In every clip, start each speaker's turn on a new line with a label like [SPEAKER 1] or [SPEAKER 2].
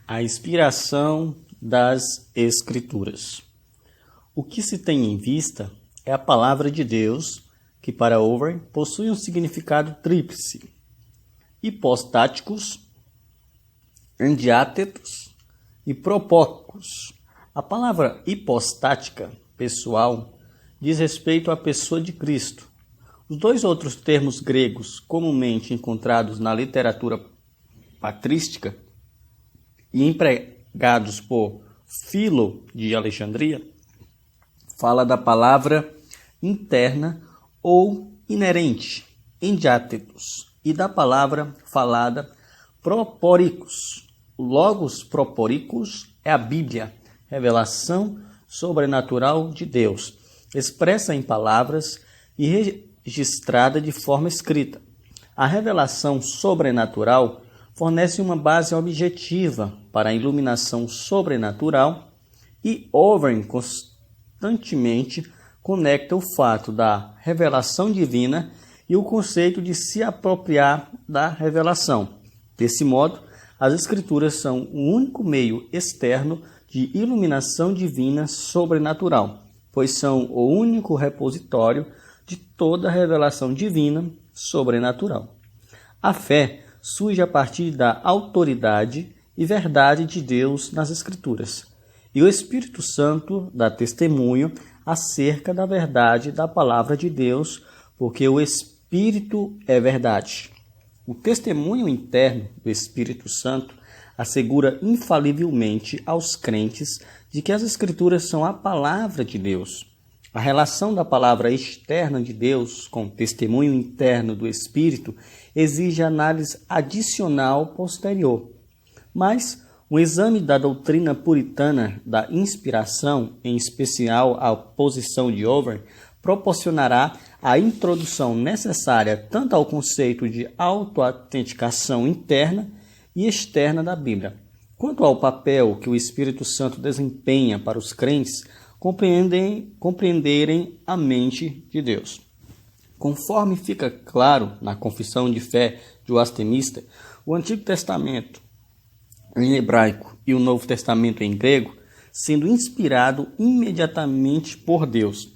[SPEAKER 1] A inspiração das Escrituras. O que se tem em vista é a palavra de Deus, que para Overy possui um significado tríplice: hipostáticos, endiátetos e propóticos. A palavra hipostática, pessoal, diz respeito à pessoa de Cristo. Os dois outros termos gregos comumente encontrados na literatura patrística e empregados por Filo de Alexandria, fala da palavra interna ou inerente, endiátetos, e da palavra falada propóricos. O logos propóricos é a Bíblia, revelação sobrenatural de Deus, expressa em palavras e registrada de forma escrita. A revelação sobrenatural fornece uma base objetiva para a iluminação sobrenatural e Overy constantemente conecta o fato da revelação divina e o conceito de se apropriar da revelação. Desse modo, as Escrituras são o único meio externo de iluminação divina sobrenatural, pois são o único repositório de toda a revelação divina sobrenatural. A fé surge a partir da autoridade e verdade de Deus nas Escrituras, e o Espírito Santo dá testemunho acerca da verdade da palavra de Deus, porque o Espírito é verdade. O testemunho interno do Espírito Santo assegura infalivelmente aos crentes de que as Escrituras são a palavra de Deus. A relação da palavra externa de Deus com o testemunho interno do Espírito exige análise adicional posterior. Mas um exame da doutrina puritana da inspiração, em especial a posição de Overy, proporcionará a introdução necessária tanto ao conceito de autoautenticação interna e externa da Bíblia, quanto ao papel que o Espírito Santo desempenha para os crentes compreenderem a mente de Deus. Conforme fica claro na Confissão de Fé de Westminster, o Antigo Testamento em hebraico e o Novo Testamento em grego, sendo inspirado imediatamente por Deus,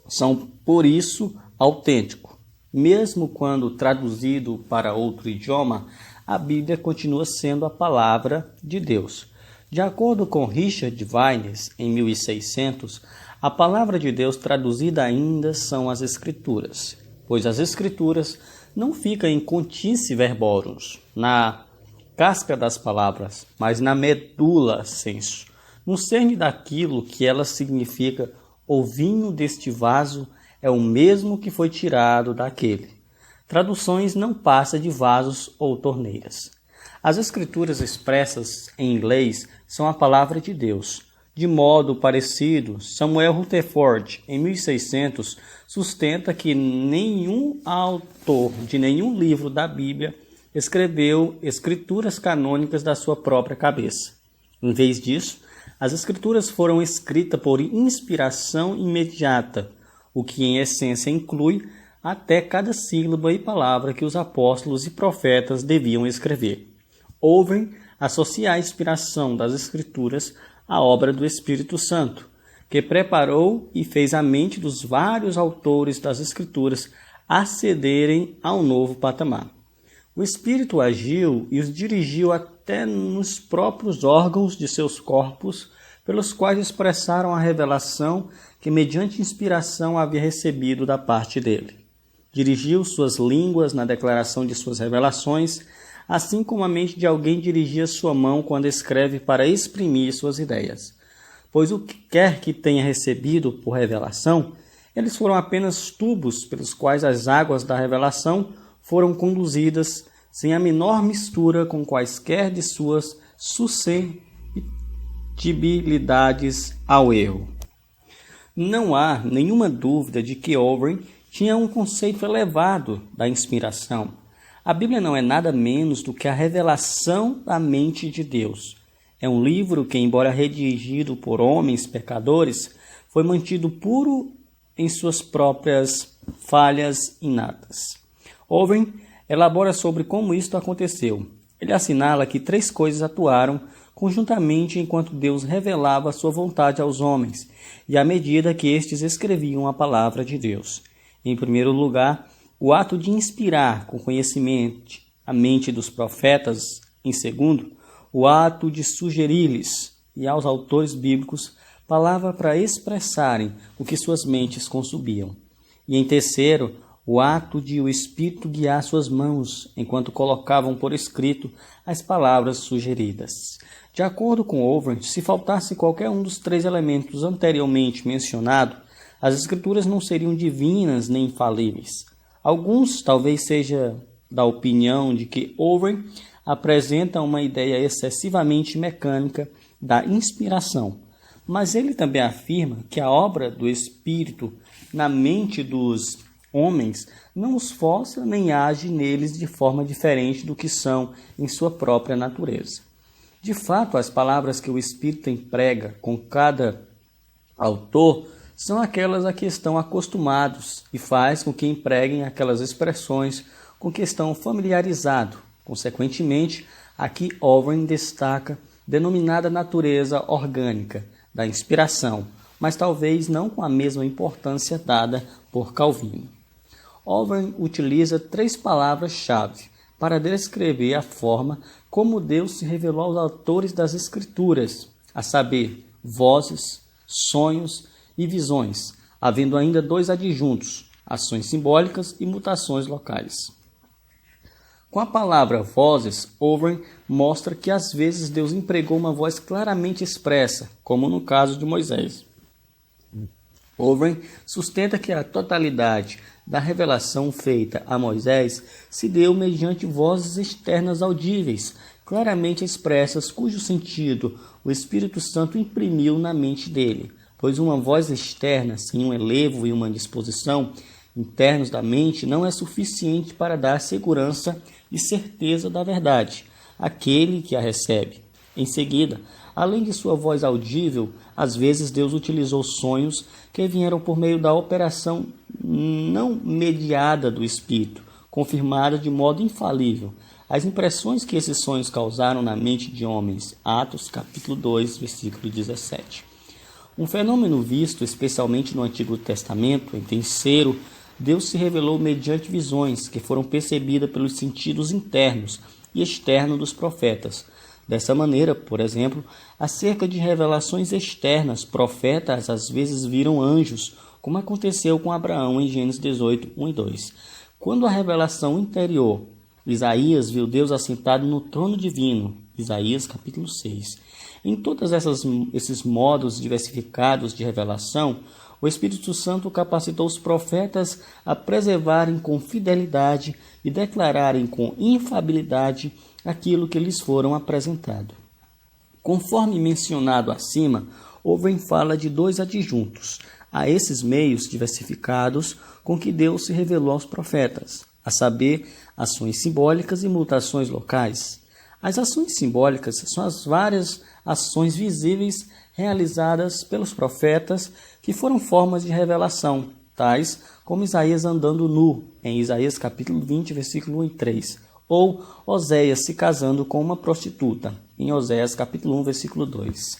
[SPEAKER 1] são por isso autênticos. Mesmo quando traduzido para outro idioma, a Bíblia continua sendo a palavra de Deus. De acordo com Richard Wagner, em 1600, a palavra de Deus traduzida ainda são as Escrituras, pois as Escrituras não ficam em contince verborum, na casca das palavras, mas na medula sensu, no cerne daquilo que ela significa. O vinho deste vaso é o mesmo que foi tirado daquele. Traduções não passa de vasos ou torneiras. As Escrituras expressas em inglês são a palavra de Deus. De modo parecido, Samuel Rutherford, em 1600, sustenta que nenhum autor de nenhum livro da Bíblia escreveu escrituras canônicas da sua própria cabeça. Em vez disso, as Escrituras foram escritas por inspiração imediata, o que em essência inclui até cada sílaba e palavra que os apóstolos e profetas deviam escrever. Overy associa a inspiração das Escrituras à obra do Espírito Santo, que preparou e fez a mente dos vários autores das Escrituras ascenderem a um novo patamar. O Espírito agiu e os dirigiu até nos próprios órgãos de seus corpos, pelos quais expressaram a revelação que, mediante inspiração, havia recebido da parte dele. Dirigiu suas línguas na declaração de suas revelações, assim como a mente de alguém dirigia sua mão quando escreve para exprimir suas ideias. Pois o que quer que tenha recebido por revelação, eles foram apenas tubos pelos quais as águas da revelação foram conduzidas sem a menor mistura com quaisquer de suas suscetibilidades ao erro. Não há nenhuma dúvida de que Overy tinha um conceito elevado da inspiração. A Bíblia não é nada menos do que a revelação da mente de Deus. É um livro que, embora redigido por homens pecadores, foi mantido puro em suas próprias falhas inatas. Overy elabora sobre como isto aconteceu. Ele assinala que 3 coisas atuaram conjuntamente enquanto Deus revelava a sua vontade aos homens, e à medida que estes escreviam a palavra de Deus. Em primeiro lugar, o ato de inspirar com conhecimento a mente dos profetas. Em segundo, o ato de sugerir-lhes e aos autores bíblicos palavra para expressarem o que suas mentes consumiam. E em terceiro, o ato de o Espírito guiar suas mãos enquanto colocavam por escrito as palavras sugeridas. De acordo com Overton, se faltasse qualquer um dos 3 elementos anteriormente mencionados, as Escrituras não seriam divinas nem infalíveis. Alguns talvez seja da opinião de que Overton apresenta uma ideia excessivamente mecânica da inspiração, mas ele também afirma que a obra do Espírito na mente dos homens não os força nem age neles de forma diferente do que são em sua própria natureza. De fato, as palavras que o Espírito emprega com cada autor são aquelas a que estão acostumados e faz com que empreguem aquelas expressões com que estão familiarizados. Consequentemente, aqui Overton destaca denominada natureza orgânica da inspiração, mas talvez não com a mesma importância dada por Calvino. Overton utiliza 3 palavras-chave para descrever a forma como Deus se revelou aos autores das Escrituras, a saber, vozes, sonhos e visões, havendo ainda 2 adjuntos, ações simbólicas e mutações locais. Com a palavra vozes, Overton mostra que às vezes Deus empregou uma voz claramente expressa, como no caso de Moisés. Overton sustenta que a totalidade da revelação feita a Moisés se deu mediante vozes externas audíveis, claramente expressas, cujo sentido o Espírito Santo imprimiu na mente dele, pois uma voz externa, sem um elevo e uma disposição internos da mente, não é suficiente para dar segurança e certeza da verdade àquele que a recebe. Em seguida, além de sua voz audível, às vezes Deus utilizou sonhos que vieram por meio da operação não mediada do Espírito, confirmada de modo infalível. As impressões que esses sonhos causaram na mente de homens. Atos, capítulo 2, versículo 17. Um fenômeno visto especialmente no Antigo Testamento. Em terceiro, Deus se revelou mediante visões que foram percebidas pelos sentidos internos e externos dos profetas. Dessa maneira, por exemplo, acerca de revelações externas, profetas às vezes viram anjos, como aconteceu com Abraão em Gênesis 18, 1 e 2. Quando a revelação interior, Isaías viu Deus assentado no trono divino, Isaías capítulo 6. Em todos esses modos diversificados de revelação, o Espírito Santo capacitou os profetas a preservarem com fidelidade e declararem com infalibilidade aquilo que lhes foram apresentado. Conforme mencionado acima, Overton fala de 2 adjuntos a esses meios diversificados com que Deus se revelou aos profetas, a saber, ações simbólicas e mutações locais. As ações simbólicas são as várias ações visíveis realizadas pelos profetas que foram formas de revelação, tais como Isaías andando nu, em Isaías capítulo 20, versículo 1 e 3, ou Oséias se casando com uma prostituta, em Oséias capítulo 1, versículo 2.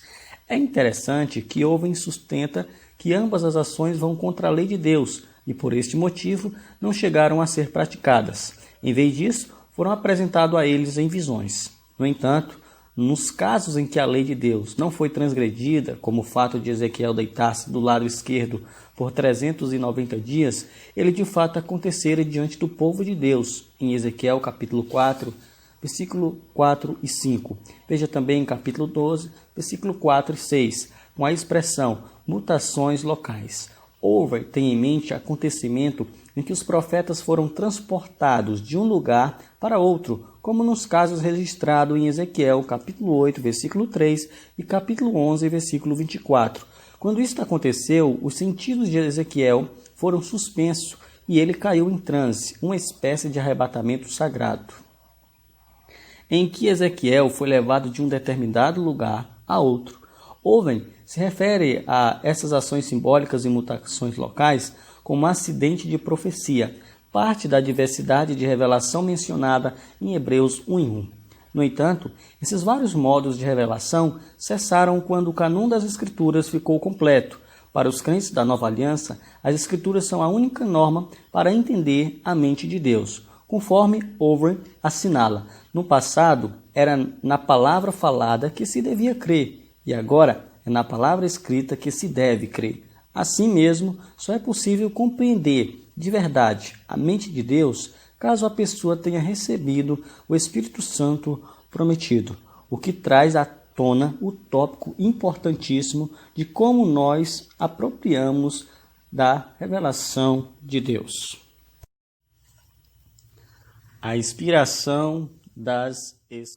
[SPEAKER 1] É interessante que Overton sustenta que ambas as ações vão contra a lei de Deus e, por este motivo, não chegaram a ser praticadas. Em vez disso, foram apresentados a eles em visões. No entanto, nos casos em que a lei de Deus não foi transgredida, como o fato de Ezequiel deitar-se do lado esquerdo por 390 dias, ele de fato acontecera diante do povo de Deus, em Ezequiel capítulo 4, versículo 4 e 5. Veja também em capítulo 12, versículo 4 e 6, com a expressão mutações locais. Overton tem em mente acontecimento em que os profetas foram transportados de um lugar para outro, como nos casos registrados em Ezequiel, capítulo 8, versículo 3 e capítulo 11, versículo 24. Quando isto aconteceu, os sentidos de Ezequiel foram suspensos e ele caiu em transe, uma espécie de arrebatamento sagrado, em que Ezequiel foi levado de um determinado lugar a outro. Overton se refere a essas ações simbólicas e mutações locais como acidente de profecia, parte da diversidade de revelação mencionada em Hebreus 1:1. No entanto, esses vários modos de revelação cessaram quando o cânon das Escrituras ficou completo. Para os crentes da Nova Aliança, as Escrituras são a única norma para entender a mente de Deus, conforme Owen assinala. No passado, era na palavra falada que se devia crer, e agora é na palavra escrita que se deve crer. Assim mesmo, só é possível compreender de verdade a mente de Deus caso a pessoa tenha recebido o Espírito Santo prometido, o que traz à tona o tópico importantíssimo de como nós apropriamos da revelação de Deus. A inspiração das Escrituras.